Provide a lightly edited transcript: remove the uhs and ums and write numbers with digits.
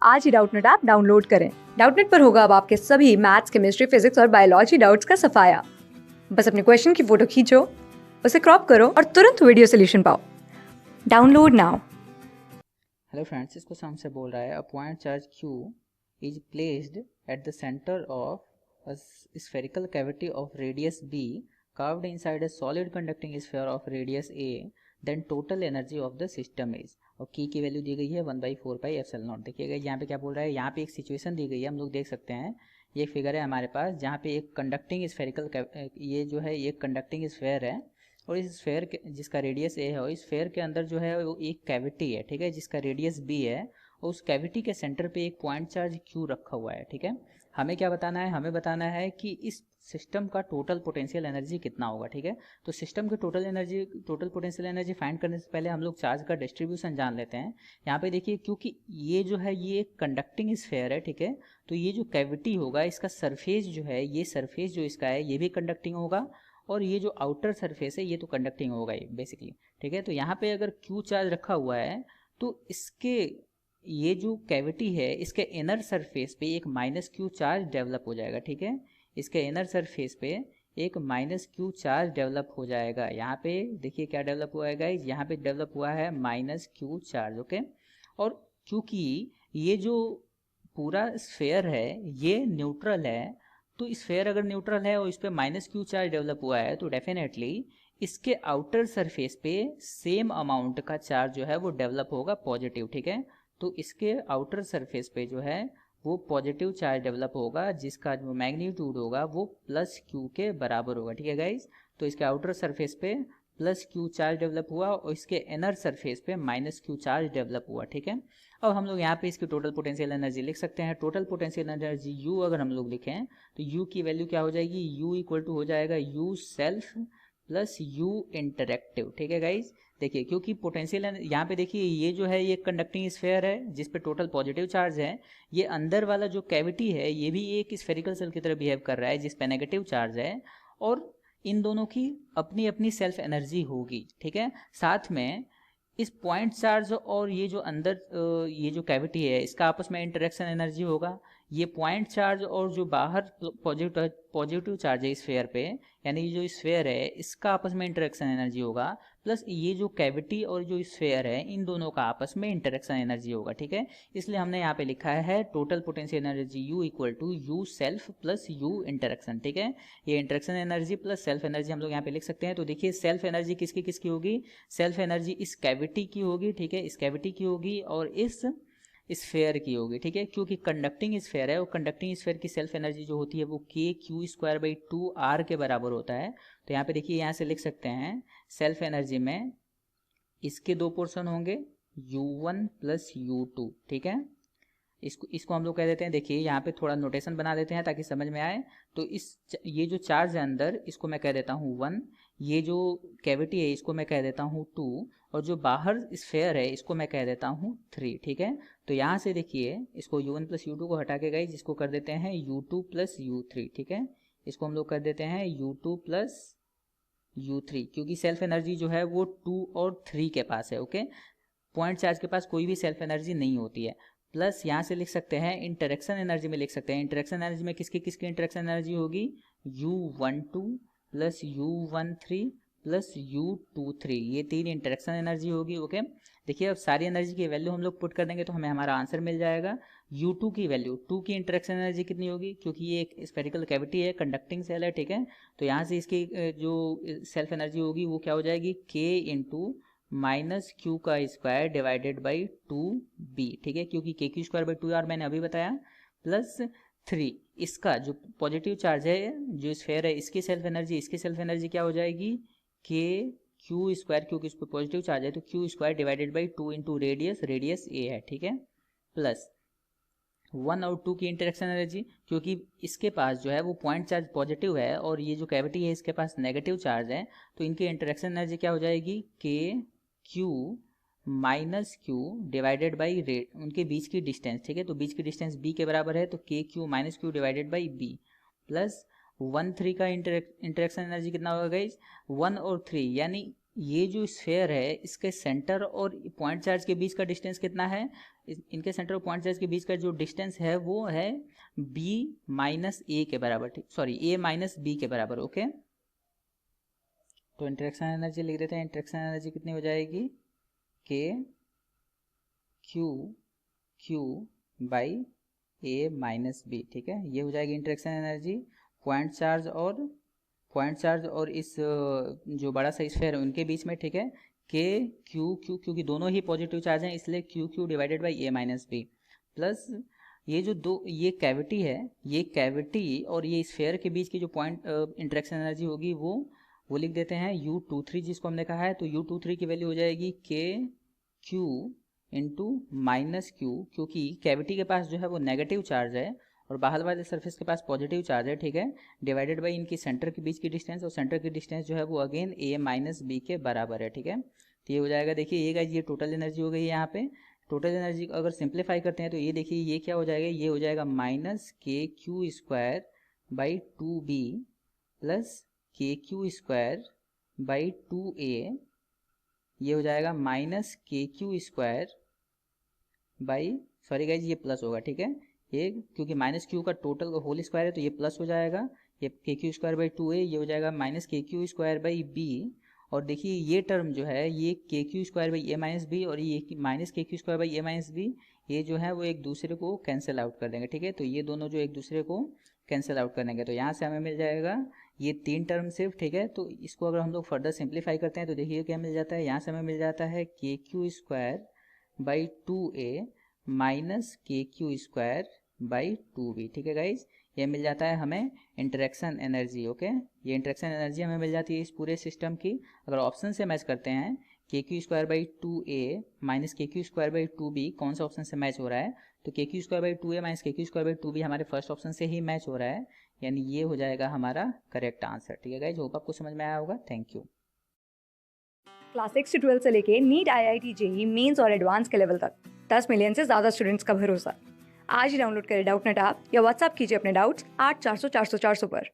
आज ही Doubtnut app download करें। Doubtnut पर होगा अब आपके सभी मैथ्स, केमिस्ट्री, फिजिक्स और बायोलॉजी डाउट्स का सफाया। बस अपने क्वेश्चन की फोटो खींचो, उसे क्रॉप करो और तुरंत वीडियो सोल्यूशन पाओ। Download now. हेलो फ्रेंड्स, इसको हमसे बोल रहा है a point charge Q is placed at the centre of a spherical cavity of radius B carved inside a solid conducting sphere of radius A, then total energy of the system is। और की value दी गई है 1/4πε0। देखिएगा यहाँ पे क्या बोल रहा है, यहाँ पे एक सिचुएशन दी गई है, हम लोग देख सकते हैं। ये एक फिगर है हमारे पास जहाँ पे एक कंडक्टिंग स्फेरिकल, ये जो है ये कंडक्टिंग स्फेयर है और इस स्फेयर के जिसका रेडियस ए है और इस स्फेयर के अंदर जो है वो एक कैविटी है, ठीक है, जिसका रेडियस बी है और उस कैविटी के सेंटर पे एक पॉइंट चार्ज क्यू रखा हुआ है। ठीक है, हमें क्या बताना है, हमें बताना है कि इस सिस्टम का टोटल पोटेंशियल एनर्जी कितना होगा। ठीक है, तो सिस्टम की टोटल पोटेंशियल एनर्जी फाइंड करने से पहले हम लोग चार्ज का डिस्ट्रीब्यूशन जान लेते हैं। यहाँ पे देखिए, क्योंकि ये जो है ये एक कंडक्टिंग स्फेयर है, ठीक है, तो ये जो कैविटी होगा इसका सरफेस जो है, ये सरफेस जो इसका है ये भी कंडक्टिंग होगा और ये जो आउटर सरफेस है ये तो कंडक्टिंग होगा ही बेसिकली। ठीक है, तो यहाँ पे अगर क्यू चार्ज रखा हुआ है तो इसके ये जो कैविटी है इसके इनर सरफेस पे एक माइनस क्यू चार्ज डेवलप हो जाएगा। ठीक है, इसके इनर सरफेस पे एक माइनस क्यू चार्ज डेवलप हो जाएगा। यहाँ पे देखिए क्या डेवलप हुआ है गाइस, यहाँ पे डेवलप हुआ है माइनस क्यू चार्ज। ओके, और क्योंकि ये जो पूरा स्फेयर है ये न्यूट्रल है, तो स्फेयर अगर न्यूट्रल है और इस पर माइनस क्यू चार्ज डेवलप हुआ है तो डेफिनेटली इसके आउटर सरफेस पे सेम अमाउंट का चार्ज जो है वो डेवलप होगा पॉजिटिव। ठीक है, तो इसके आउटर सरफेस पे जो है वो पॉजिटिव चार्ज डेवलप होगा जिसका जो मैग्नीट्यूड होगा वो प्लस क्यू के बराबर होगा। ठीक है गाइज, तो इसके आउटर सरफेस पे प्लस क्यू चार्ज डेवलप हुआ और इसके इनर सरफेस पे माइनस क्यू चार्ज डेवलप हुआ। ठीक है, अब हम लोग यहाँ पे इसकी टोटल पोटेंशियल एनर्जी लिख सकते हैं। टोटल पोटेंशियल एनर्जी U अगर हम लोग लिखें तो U की वैल्यू क्या हो जाएगी, U इक्वल टू हो जाएगा U self plus U interactive. ठीक है गाइज, देखिए क्योंकि पोटेंशियल यहाँ पे देखिए ये जो है ये कंडक्टिंग स्फेयर है जिस पे टोटल पॉजिटिव चार्ज है, ये अंदर वाला जो कैविटी है ये भी एक स्फेरिकल सेल की तरह बिहेव कर रहा है जिस पे नेगेटिव चार्ज है और इन दोनों की अपनी अपनी सेल्फ एनर्जी होगी। ठीक है, साथ में इस पॉइंट चार्ज और ये जो अंदर ये जो कैविटी है इसका आपस में इंटरेक्शन एनर्जी होगा। ये पॉइंट चार्ज और जो बाहर पॉजिटिव चार्ज है स्फेयर पे, यानी ये जो स्फेयर है इसका आपस में इंटरेक्शन एनर्जी होगा, प्लस ये जो कैविटी और जो स्फेयर है इन दोनों का आपस में इंटरेक्शन एनर्जी होगा। ठीक है, इसलिए हमने यहाँ पे लिखा है total potential energy U equal to U self plus U interaction. ठीक है, ये interaction energy plus self energy हम लोग यहाँ पे लिख सकते हैं। तो देखिए सेल्फ एनर्जी किसकी किसकी होगी, सेल्फ एनर्जी इस कैविटी की होगी, ठीक है, इस कैविटी की होगी और इस स्फेयर की होगी। ठीक है, क्योंकि कंडक्टिंग स्फेयर है और कंडक्टिंग स्फेयर की सेल्फ एनर्जी जो होती है वो k(q²2r) के बराबर होता है। तो यहाँ पे देखिए यहाँ से लिख सकते हैं सेल्फ एनर्जी में इसके दो पोर्शन होंगे U1 प्लस U2। ठीक है, इसको हम लोग कह देते हैं, देखिए यहाँ पे थोड़ा नोटेशन बना देते हैं ताकि समझ में आए। तो ये जो चार्ज है अंदर इसको मैं कह देता हूँ 1, ये जो कैविटी है इसको मैं कह देता हूँ 2 और जो बाहर स्फेयर है इसको मैं कह देता हूँ 3। ठीक है, तो यहाँ से देखिए इसको U1 प्लस U2 को हटा के गई जिसको कर देते हैं U2 प्लस U3। ठीक है, इसको हम लोग कर देते हैं U2 प्लस U3 क्योंकि सेल्फ एनर्जी जो है वो 2 और 3 के पास है। ओके, पॉइंट चार्ज के पास कोई भी सेल्फ एनर्जी नहीं होती है। प्लस यहाँ से लिख सकते हैं इंटरेक्शन एनर्जी में लिख सकते हैं, इंटरेक्शन एनर्जी में किसकी किसकी इंटरेक्शन एनर्जी होगी, U12 plus U13 plus U23, ये तीन इंटरेक्शन एनर्जी होगी। ओके, देखिए अब सारी एनर्जी की वैल्यू हम लोग पुट कर देंगे तो हमें हमारा आंसर मिल जाएगा। U2 की वैल्यू, 2 की इंटरेक्शन एनर्जी कितनी होगी, क्योंकि ये एक स्फेरिकल कैविटी है, कंडक्टिंग सेल है। ठीक है, तो यहाँ से इसकी जो सेल्फ एनर्जी होगी वो क्या हो जाएगी, K इंटू माइनस क्यू का स्क्वायर डिवाइडेड बाई 2b। ठीक है, क्योंकि k(q²2r) मैंने अभी बताया, प्लस 3 इसका जो पॉजिटिव चार्ज है जो स्फेयर है इसकी सेल्फ एनर्जी क्या हो जाएगी, k(q²), क्योंकि इस पर पॉजिटिव चार्ज है तो q² divided by 2 into radius a है। ठीक है, प्लस 1 और 2 की इंटरेक्शन एनर्जी, क्योंकि इसके पास जो है वो पॉइंट चार्ज पॉजिटिव है और ये जो कैविटी है इसके पास नेगेटिव चार्ज है, तो इनकी इंटरेक्शन एनर्जी क्या हो जाएगी, Q minus Q divided by rate, उनके बीच की डिस्टेंस। ठीक है, तो बीच की डिस्टेंस b के बराबर है तो KQ minus Q divided by b plus 1 3 का इंटरेक्शन एनर्जी कितना होगा गाइज, 1 और 3, यानी ये जो स्फेयर है इसके सेंटर और पॉइंट चार्ज के बीच का डिस्टेंस कितना है, इनके सेंटर और पॉइंट चार्ज के बीच का जो डिस्टेंस है वो है b माइनस ए के बराबर, ठीक, सॉरी a माइनस बी के बराबर। ओके, तो इंटरेक्शन एनर्जी लिख देते हैं। इंटरेक्शन एनर्जी कितनी हो जाएगी, k Q by a minus B, ठीक है, ये हो जाएगी इंटरेक्शन एनर्जी। पॉइंट चार्ज और इस जो बड़ा सा स्फीयर है उनके बीच में, ठीक है, के क्यू क्योंकि दोनों ही पॉजिटिव चार्ज हैं इसलिए Q divided by A minus B, plus ये कैविटी है, ये कैविटी और ये स्फीयर के बीच की जो पॉइंट इंटरेक्शन एनर्जी होगी वो लिख देते हैं U23 जिसको हमने कहा है। तो U23 की वैल्यू हो जाएगी के क्यू इंटू माइनस क्यू, क्योंकि कैविटी के पास जो है वो नेगेटिव चार्ज है और बाहर वाले सरफेस के पास पॉजिटिव चार्ज है, ठीक है, डिवाइडेड बाई इनकी सेंटर के बीच की डिस्टेंस, और सेंटर की डिस्टेंस जो है वो अगेन a माइनस बी के बराबर है, ठीक है। तो ये हो जाएगा, देखिए ये गाइस ये टोटल एनर्जी हो गई है। यहाँ पे टोटल एनर्जी अगर सिंप्लीफाई करते हैं तो ये देखिए ये क्या हो जाएगा, ये हो जाएगा minus K Q square by 2b plus के क्यू स्क्वायर बाई 2a, ये हो जाएगा minus K Q square by, sorry guys ये प्लस होगा, ठीक है, ये क्योंकि माइनस क्यू का टोटल होल स्क्वायर है तो ये प्लस हो जाएगा, ये K Q square by 2a, ये हो जाएगा minus K Q square by B. और देखिए ये टर्म जो है ये K Q square by A minus B और ये minus K Q square by A minus B, ये जो है वो एक दूसरे को कैंसिल आउट कर देंगे, ठीक है। तो ये दोनों जो एक दूसरे को कैंसिल आउट कर देंगे तो यहाँ से हमें मिल जाएगा ये 3 टर्म सिर्फ, ठीक है। तो इसको अगर हम लोग फर्दर सिंप्लीफाई करते हैं तो देखिए क्या मिल जाता है, यहाँ से हमें मिल जाता है के Q square by 2a minus K Q square by 2b, ठीक है गाइज, ये मिल जाता है हमें इंटरेक्शन एनर्जी। ओके, ये इंटरेक्शन एनर्जी हमें मिल जाती है इस पूरे सिस्टम की। अगर ऑप्शन से मैच करते हैं के Q square by 2a minus K Q square by 2b कौन सा ऑप्शन से मैच हो रहा है, तो के Q square by 2a minus K Q square by 2b हमारे फर्स्ट ऑप्शन से ही मैच हो रहा है, यानी ये हो जाएगा हमारा करेक्ट आंसर, ठीक है गाइज। होप आपको समझ में आया होगा, थैंक यू। क्लास 6 से 12 से लेके नीट, IIT, जेईई मेंस और एडवांस के लेवल तक 10 मिलियन से ज़्यादा स्टूडेंट्स का भरोसा। आज ही डाउनलोड करें डाउटनेट ऐप या व्हाट्सएप कीजिए अपने डाउट्स 8400 400 400 पर।